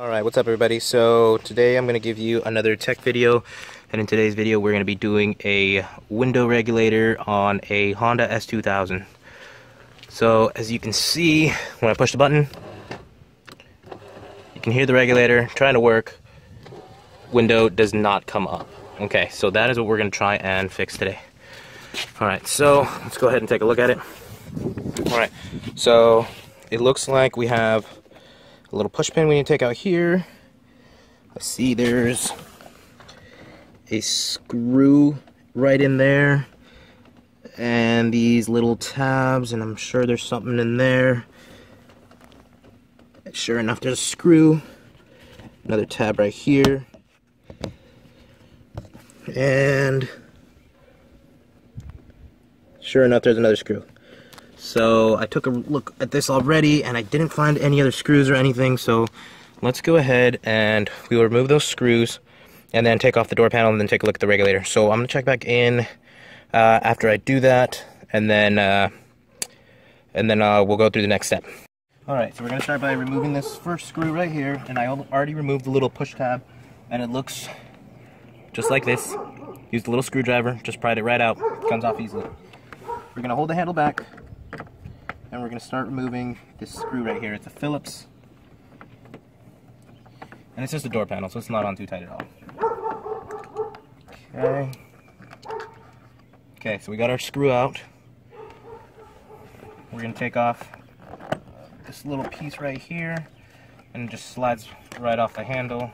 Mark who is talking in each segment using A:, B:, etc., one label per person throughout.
A: Alright, what's up everybody? So today I'm going to give you another tech video, and in today's video we're going to be doing a window regulator on a Honda S2000. So as you can see, when I push the button, you can hear the regulator trying to work. Window does not come up. Okay, so that is what we're going to try and fix today. Alright, so let's go ahead and take a look at it. Alright, so it looks like we have a little push pin we need to take out here. I see there's a screw right in there, and these little tabs, and I'm sure there's something in there. Sure enough, there's a screw. Another tab right here. And sure enough, there's another screw. So I took a look at this already and I didn't find any other screws or anything, so let's go ahead and we will remove those screws and then take off the door panel and then take a look at the regulator. So I'm going to check back in after I do that, and then we'll go through the next step. Alright, so we're going to start by removing this first screw right here, and I already removed the little push tab, and it looks just like this. Used a little screwdriver, just pried it right out, it comes off easily. We're going to hold the handle back, and we're going to start removing this screw right here. It's a Phillips, and it's just a door panel, so it's not on too tight at all. Okay, so we got our screw out. We're going to take off this little piece right here, and it just slides right off the handle.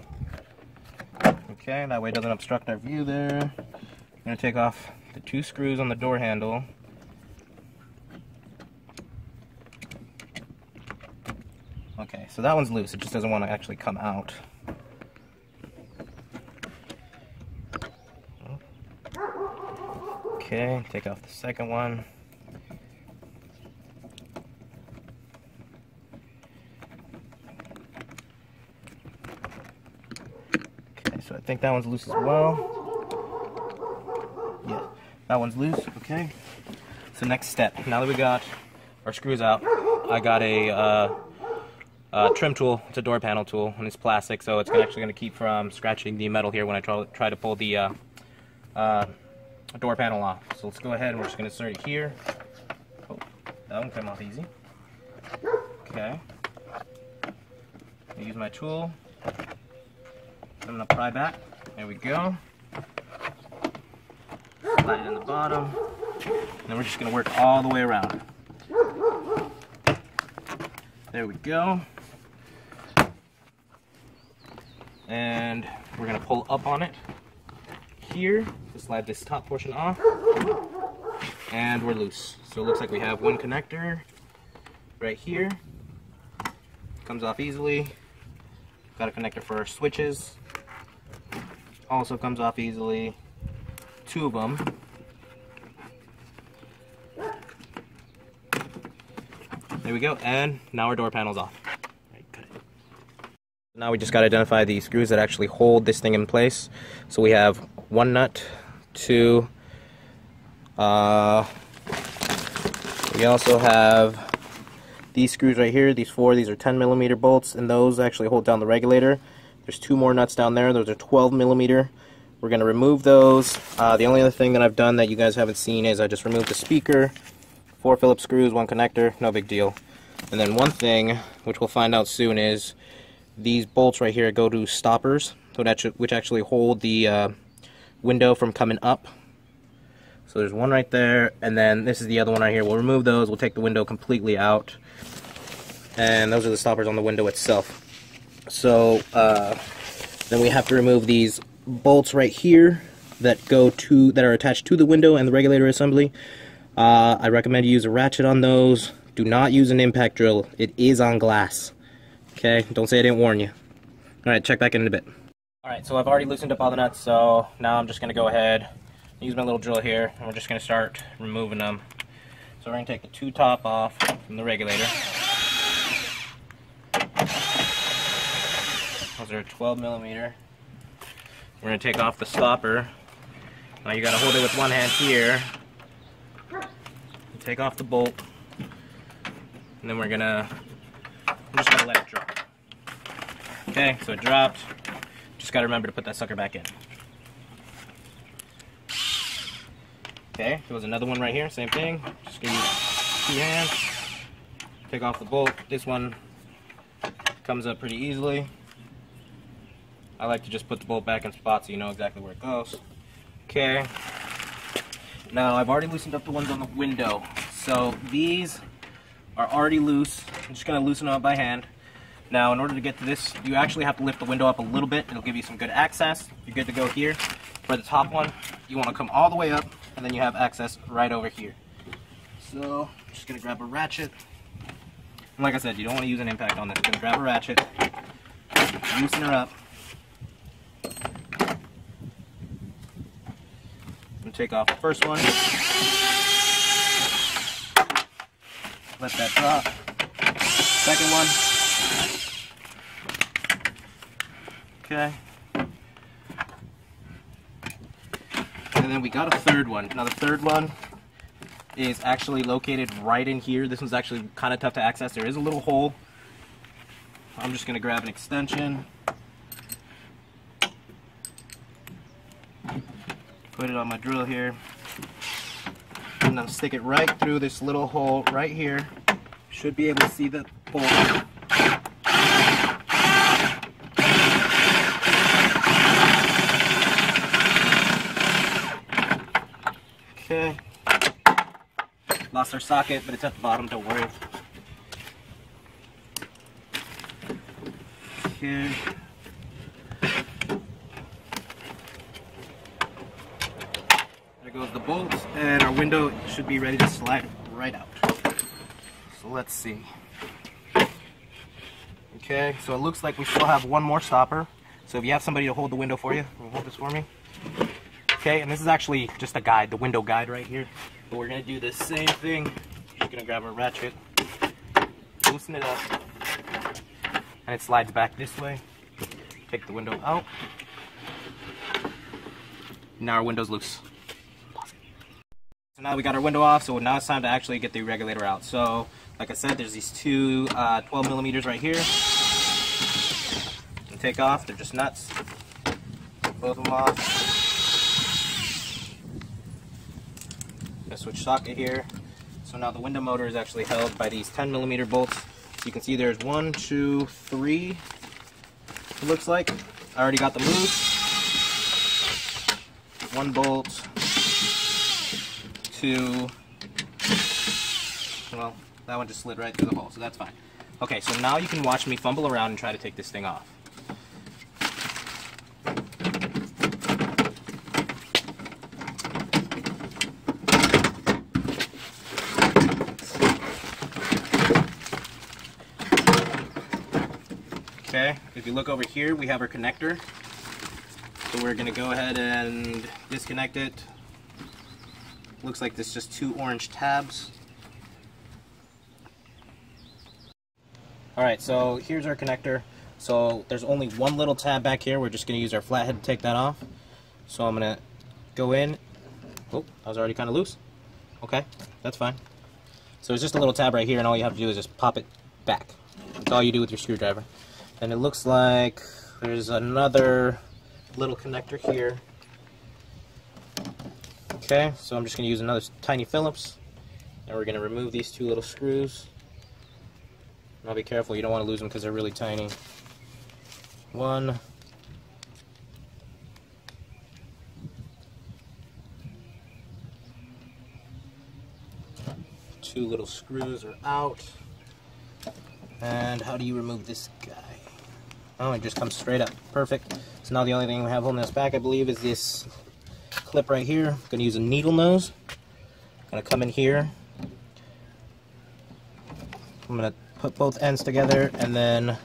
A: Okay, that way it doesn't obstruct our view there. I'm going to take off the two screws on the door handle. Okay, so that one's loose, it just doesn't want to actually come out. Okay, take off the second one. Okay, so I think that one's loose as well. Yeah, that one's loose, okay. So next step, now that we got our screws out, I got a trim tool. It's a door panel tool, and it's plastic, so it's actually going to keep from scratching the metal here when I try to pull the door panel off. So let's go ahead and we're just going to insert it here. Oh, that one came off easy. Okay. I use my tool. I'm going to pry back. There we go. Slide it in the bottom. And then we're just going to work all the way around. There we go. And we're going to pull up on it here to slide this top portion off, and we're loose. So it looks like we have one connector right here, comes off easily. Got a connector for our switches, also comes off easily. Two of them. There we go, and now our door panel's off. Now we just got to identify the screws that actually hold this thing in place. So we have one nut, two, we also have these screws right here, these four. These are 10mm bolts, and those actually hold down the regulator. There's two more nuts down there, those are 12mm. We're going to remove those. The only other thing that I've done that you guys haven't seen is I just removed the speaker. 4 Phillips screws, one connector, no big deal. And then one thing, which we'll find out soon, is these bolts right here go to stoppers, which actually hold the window from coming up. So there's one right there, and then this is the other one right here. We'll remove those, we'll take the window completely out, and those are the stoppers on the window itself. So then we have to remove these bolts right here that are attached to the window and the regulator assembly. I recommend you use a ratchet on those. Do not use an impact drill. It is on glass. Okay, don't say I didn't warn you. Alright, check back in a bit. Alright, so I've already loosened up all the nuts, so now I'm just going to go ahead, use my little drill here, and we're just going to start removing them. So we're going to take the two top off from the regulator. Those are 12mm. We're going to take off the stopper. Now you got to hold it with one hand here. Take off the bolt. And then we're just gonna let it drop. Okay, so it dropped. Just got to remember to put that sucker back in. Okay, there was another one right here, same thing. Just gonna use 2 hands. Take off the bolt. This one comes up pretty easily. I like to just put the bolt back in spot so you know exactly where it goes. Okay. Now I've already loosened up the ones on the window. So these are already loose. I'm just gonna loosen them up by hand. Now in order to get to this, you actually have to lift the window up a little bit. It'll give you some good access. You're good to go here. For the top one, you want to come all the way up, and then you have access right over here. So I'm just gonna grab a ratchet. And like I said, you don't want to use an impact on this. You're gonna grab a ratchet, loosen her up, and take off the first one. Let that drop. Second one. Okay. And then we got a third one. Now the third one is actually located right in here. This one's actually kind of tough to access. There is a little hole. I'm just going to grab an extension. Put it on my drill here. And then stick it right through this little hole right here. Should be able to see the bolt. Okay. Lost our socket, but it's at the bottom, don't worry. Okay. There goes the bolt, and our window should be ready to slide right out. So let's see. Okay, so it looks like we still have one more stopper. So if you have somebody to hold the window for you, hold this for me. Okay, and this is actually just a guide, the window guide right here. But we're going to do the same thing. Just going to grab a ratchet, loosen it up, and it slides back this way. Take the window out. Now our window's loose. So now we got our window off, so now it's time to actually get the regulator out. So, like I said, there's these two 12 millimeters right here. And take off, they're just nuts. Take both of them off. Switch socket here. So now the window motor is actually held by these 10 millimeter bolts. So you can see there's 1, 2, 3. It looks like I already got them loose. 1 bolt, 2. Well, that one just slid right through the hole, so that's fine. Okay, so now you can watch me fumble around and try to take this thing off. Okay, if you look over here, we have our connector. So we're going to go ahead and disconnect it. Looks like there's just 2 orange tabs. Alright, so here's our connector. So there's only one little tab back here. We're just going to use our flathead to take that off. So I'm going to go in. Oh, that was already kind of loose. Okay, that's fine. So it's just a little tab right here, and all you have to do is just pop it back. That's all you do with your screwdriver. And it looks like there's another little connector here. Okay, so I'm just going to use another tiny Phillips, and we're going to remove these 2 little screws. Now be careful, you don't want to lose them because they're really tiny. 1. 2 little screws are out. And how do you remove this guy? Oh, it just comes straight up. Perfect. So now the only thing we have holding us back, I believe, is this clip right here. I'm going to use a needle nose. I'm going to come in here. I'm going to put both ends together and then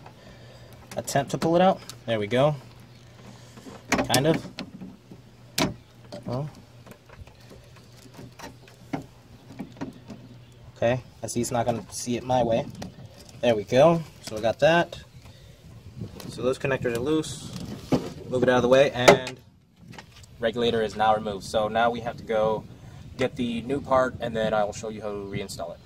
A: attempt to pull it out. There we go. Kind of. Well. Okay, I see it's not going to see it my way. There we go. So I got that. So those connectors are loose. Move it out of the way, and regulator is now removed. So now we have to go get the new part, and then I will show you how to reinstall it.